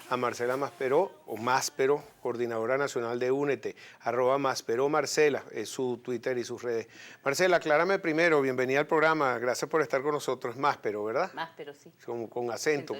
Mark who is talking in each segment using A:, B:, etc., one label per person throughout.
A: a Marcela Maspero, o Maspero, coordinadora nacional de Únete, @Maspero Marcela, es su Twitter y sus redes. Marcela, aclárame primero, bienvenida al programa, gracias por estar con nosotros. Maspero, ¿verdad?
B: Maspero, sí.
A: Con acento,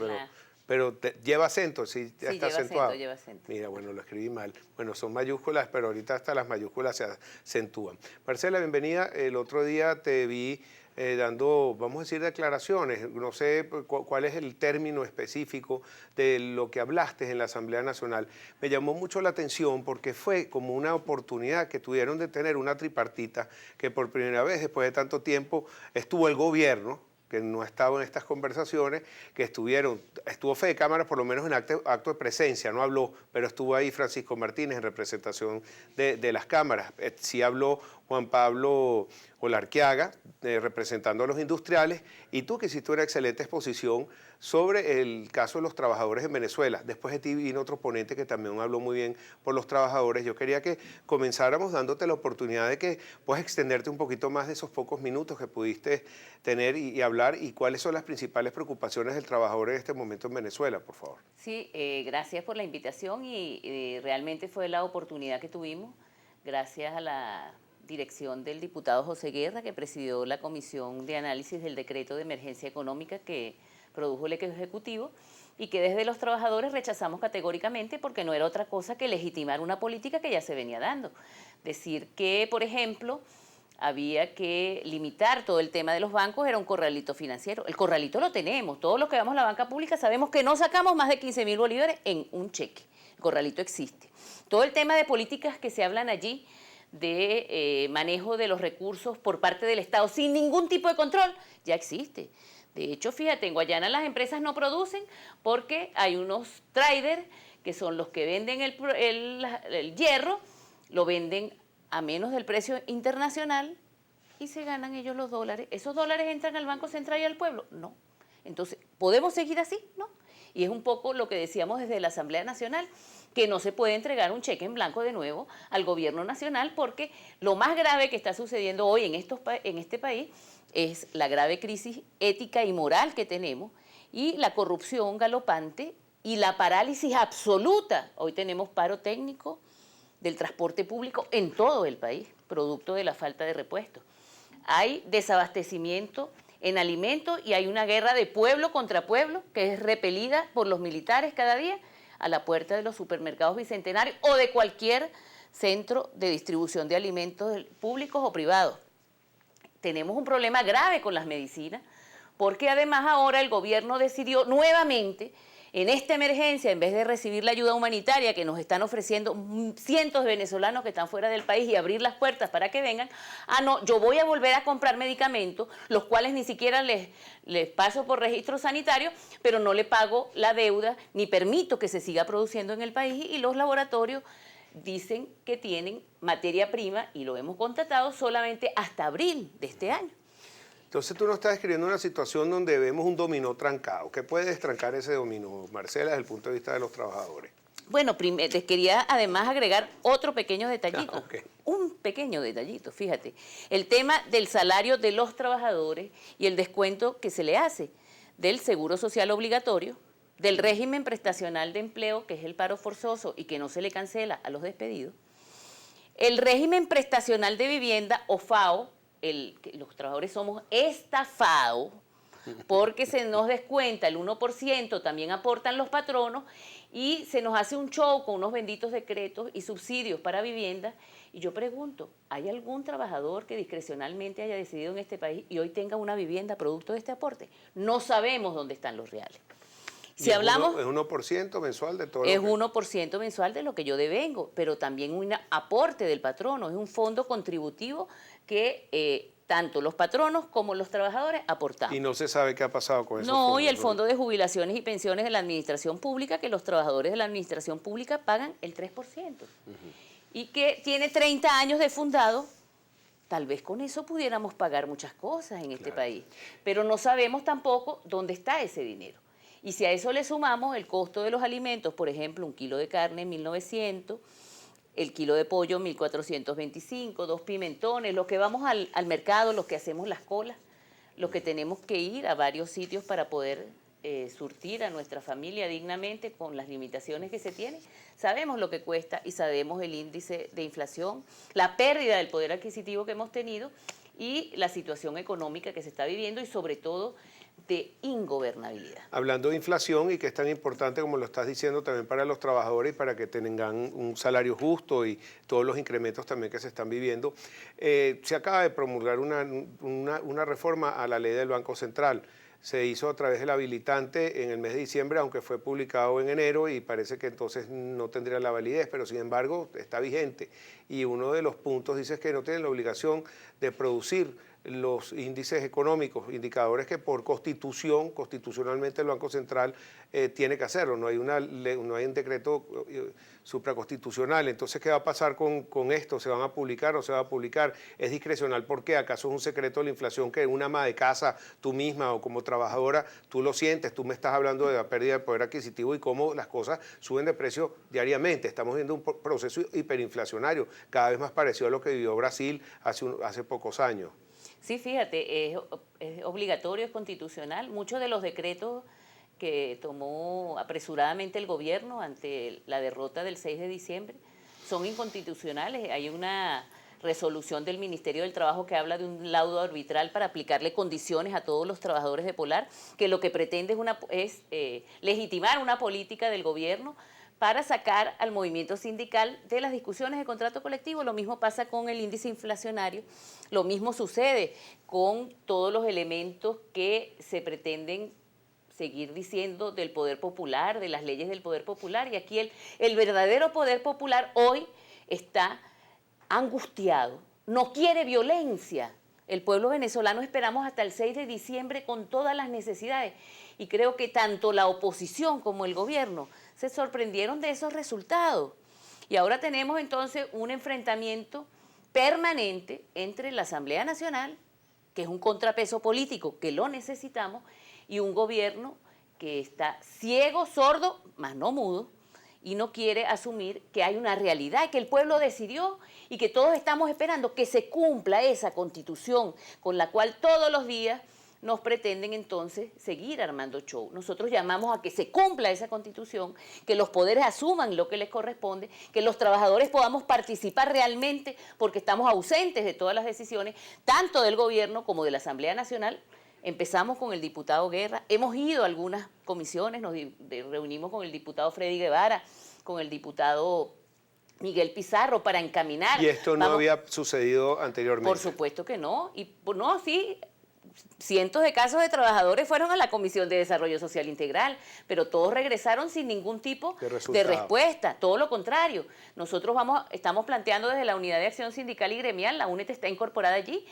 A: pero lleva acento, sí, ya
B: sí,
A: está
B: lleva
A: acentuado.
B: Acento, lleva acento.
A: Mira, bueno, lo escribí mal. Bueno, son mayúsculas, pero ahorita hasta las mayúsculas se acentúan. Marcela, bienvenida. El otro día te vi dando, vamos a decir, declaraciones. No sé cuál es el término específico de lo que hablaste en la Asamblea Nacional. Me llamó mucho la atención porque fue como una oportunidad que tuvieron de tener una tripartita que por primera vez, después de tanto tiempo, estuvo el gobierno, que no estaba en estas conversaciones, que estuvo Fede Cámara por lo menos en acto de presencia, no habló, pero estuvo ahí Francisco Martínez en representación de las cámaras. Sí habló Juan Pablo Olarquiaga, representando a los industriales, y tú que hiciste una excelente exposición sobre el caso de los trabajadores en Venezuela. Después de ti vino otro ponente que también habló muy bien por los trabajadores. Yo quería que comenzáramos dándote la oportunidad de que puedas extenderte un poquito más de esos pocos minutos que pudiste tener y hablar, y cuáles son las principales preocupaciones del trabajador en este momento en Venezuela, por favor.
B: Sí, gracias por la invitación y realmente fue la oportunidad que tuvimos gracias a la dirección del diputado José Guerra, que presidió la Comisión de Análisis del Decreto de Emergencia Económica que produjo el Ejecutivo, y que desde los trabajadores rechazamos categóricamente porque no era otra cosa que legitimar una política que ya se venía dando. Decir que, por ejemplo, había que limitar todo el tema de los bancos era un corralito financiero. El corralito lo tenemos, todos los que vamos a la banca pública sabemos que no sacamos más de 15.000 bolívares en un cheque. El corralito existe. Todo el tema de políticas que se hablan allí, de manejo de los recursos por parte del Estado sin ningún tipo de control, ya existe. De hecho, fíjate, en Guayana las empresas no producen porque hay unos traders que son los que venden el hierro, lo venden a menos del precio internacional y se ganan ellos los dólares. ¿Esos dólares entran al Banco Central y al pueblo? No. Entonces, ¿podemos seguir así? No. Y es un poco lo que decíamos desde la Asamblea Nacional, que no se puede entregar un cheque en blanco de nuevo al gobierno nacional, porque lo más grave que está sucediendo hoy en este país es la grave crisis ética y moral que tenemos y la corrupción galopante y la parálisis absoluta. Hoy tenemos paro técnico del transporte público en todo el país, producto de la falta de repuestos. Hay desabastecimiento en alimentos y hay una guerra de pueblo contra pueblo que es repelida por los militares cada día a la puerta de los supermercados bicentenarios o de cualquier centro de distribución de alimentos públicos o privados. Tenemos un problema grave con las medicinas, porque además ahora el gobierno decidió nuevamente, en esta emergencia, en vez de recibir la ayuda humanitaria que nos están ofreciendo cientos de venezolanos que están fuera del país y abrir las puertas para que vengan, no, yo voy a volver a comprar medicamentos, los cuales ni siquiera les paso por registro sanitario, pero no le pago la deuda, ni permito que se siga produciendo en el país, y los laboratorios dicen que tienen materia prima, y lo hemos contratado solamente hasta abril de este año.
A: Entonces tú nos estás describiendo una situación donde vemos un dominó trancado. ¿Qué puede destrancar ese dominó, Marcela, desde el punto de vista de los trabajadores?
B: Bueno, les quería además agregar otro pequeño detallito.
A: Okay.
B: Un pequeño detallito, fíjate. El tema del salario de los trabajadores y el descuento que se le hace del seguro social obligatorio, del régimen prestacional de empleo, que es el paro forzoso y que no se le cancela a los despedidos, el régimen prestacional de vivienda o FAO, los trabajadores somos estafados porque se nos descuenta el 1%, también aportan los patronos, y se nos hace un show con unos benditos decretos y subsidios para vivienda. Y yo pregunto, ¿hay algún trabajador que discrecionalmente haya decidido en este país y hoy tenga una vivienda producto de este aporte? No sabemos dónde están los reales. Si hablamos,
A: es 1% mensual de todo.
B: Es 1% mensual de lo que yo devengo, pero también un aporte del patrono, es un fondo contributivo que tanto los patronos como los trabajadores aportamos.
A: Y no se sabe qué ha pasado con eso.
B: No, y el fondo de jubilaciones y pensiones de la administración pública, que los trabajadores de la administración pública pagan el 3%. Y que tiene 30 años de fundado. Tal vez con eso pudiéramos pagar muchas cosas en este país, pero no sabemos tampoco dónde está ese dinero. Y si a eso le sumamos el costo de los alimentos, por ejemplo, un kilo de carne 1.900, el kilo de pollo 1.425, 2 pimentones, los que vamos al mercado, los que hacemos las colas, los que tenemos que ir a varios sitios para poder surtir a nuestra familia dignamente con las limitaciones que se tienen. Sabemos lo que cuesta y sabemos el índice de inflación, la pérdida del poder adquisitivo que hemos tenido y la situación económica que se está viviendo y sobre todo de ingobernabilidad.
A: Hablando de inflación y que es tan importante como lo estás diciendo también para los trabajadores y para que tengan un salario justo y todos los incrementos también que se están viviendo, se acaba de promulgar una reforma a la ley del Banco Central. Se hizo a través del habilitante en el mes de diciembre, aunque fue publicado en enero y parece que entonces no tendría la validez, pero sin embargo está vigente. Y uno de los puntos dice que no tienen la obligación de producir los índices económicos, indicadores que por constitucionalmente el Banco Central tiene que hacerlo. No hay un decreto supraconstitucional. Entonces, ¿qué va a pasar con esto? ¿Se van a publicar o no se va a publicar? ¿Es discrecional? ¿Por qué? ¿Acaso es un secreto de la inflación que una ama de casa, tú misma o como trabajadora, tú lo sientes? Tú me estás hablando de la pérdida de poder adquisitivo y cómo las cosas suben de precio diariamente. Estamos viendo un proceso hiperinflacionario, cada vez más parecido a lo que vivió Brasil hace pocos años.
B: Sí, fíjate, es obligatorio, es constitucional. Muchos de los decretos que tomó apresuradamente el gobierno ante la derrota del 6 de diciembre son inconstitucionales. Hay una resolución del Ministerio del Trabajo que habla de un laudo arbitral para aplicarle condiciones a todos los trabajadores de Polar, que lo que pretende es legitimar una política del gobierno para sacar al movimiento sindical de las discusiones de contrato colectivo. Lo mismo pasa con el índice inflacionario, lo mismo sucede con todos los elementos que se pretenden seguir diciendo del poder popular, de las leyes del poder popular. Y aquí el verdadero poder popular hoy está angustiado, no quiere violencia. El pueblo venezolano esperamos hasta el 6 de diciembre con todas las necesidades y creo que tanto la oposición como el gobierno se sorprendieron de esos resultados. Y ahora tenemos entonces un enfrentamiento permanente entre la Asamblea Nacional, que es un contrapeso político que lo necesitamos, y un gobierno que está ciego, sordo, mas no mudo, y no quiere asumir que hay una realidad, que el pueblo decidió y que todos estamos esperando que se cumpla esa constitución con la cual todos los días nos pretenden entonces seguir armando show. Nosotros llamamos a que se cumpla esa constitución, que los poderes asuman lo que les corresponde, que los trabajadores podamos participar realmente porque estamos ausentes de todas las decisiones, tanto del gobierno como de la Asamblea Nacional. Empezamos con el diputado Guerra, hemos ido a algunas comisiones, nos reunimos con el diputado Freddy Guevara, con el diputado Miguel Pizarro para encaminar.
A: ¿Y esto no había sucedido anteriormente?
B: Por supuesto que no, y no, sí, cientos de casos de trabajadores fueron a la Comisión de Desarrollo Social Integral, pero todos regresaron sin ningún tipo de respuesta, todo lo contrario. Nosotros estamos planteando desde la Unidad de Acción Sindical y Gremial, la UNET está incorporada allí,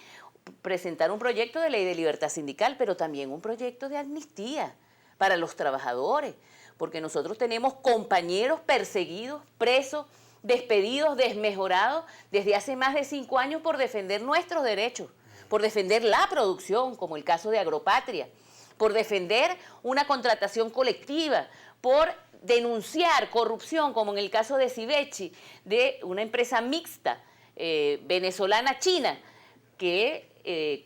B: presentar un proyecto de ley de libertad sindical, pero también un proyecto de amnistía para los trabajadores, porque nosotros tenemos compañeros perseguidos, presos, despedidos, desmejorados desde hace más de 5 años por defender nuestros derechos, por defender la producción, como el caso de Agropatria, por defender una contratación colectiva, por denunciar corrupción, como en el caso de Civechi, de una empresa mixta venezolana-china,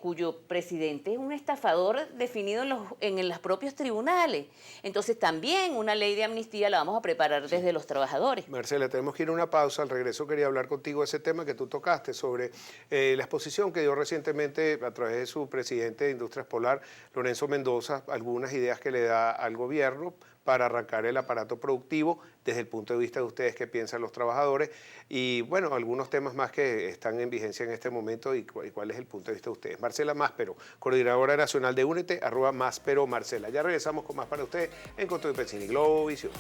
B: cuyo presidente es un estafador definido en los propios tribunales. Entonces también una ley de amnistía la vamos a preparar desde los trabajadores.
A: Marcela, tenemos que ir a una pausa. Al regreso quería hablar contigo de ese tema que tú tocaste sobre la exposición que dio recientemente a través de su presidente de Industrias Polar, Lorenzo Mendoza, algunas ideas que le da al gobierno para arrancar el aparato productivo desde el punto de vista de ustedes, qué piensan los trabajadores y, bueno, algunos temas más que están en vigencia en este momento y cuál es el punto de vista de ustedes. Marcela Máspero, coordinadora nacional de Únete, @Máspero Marcela. Ya regresamos con más para ustedes en Coto de Pensini Globovisión.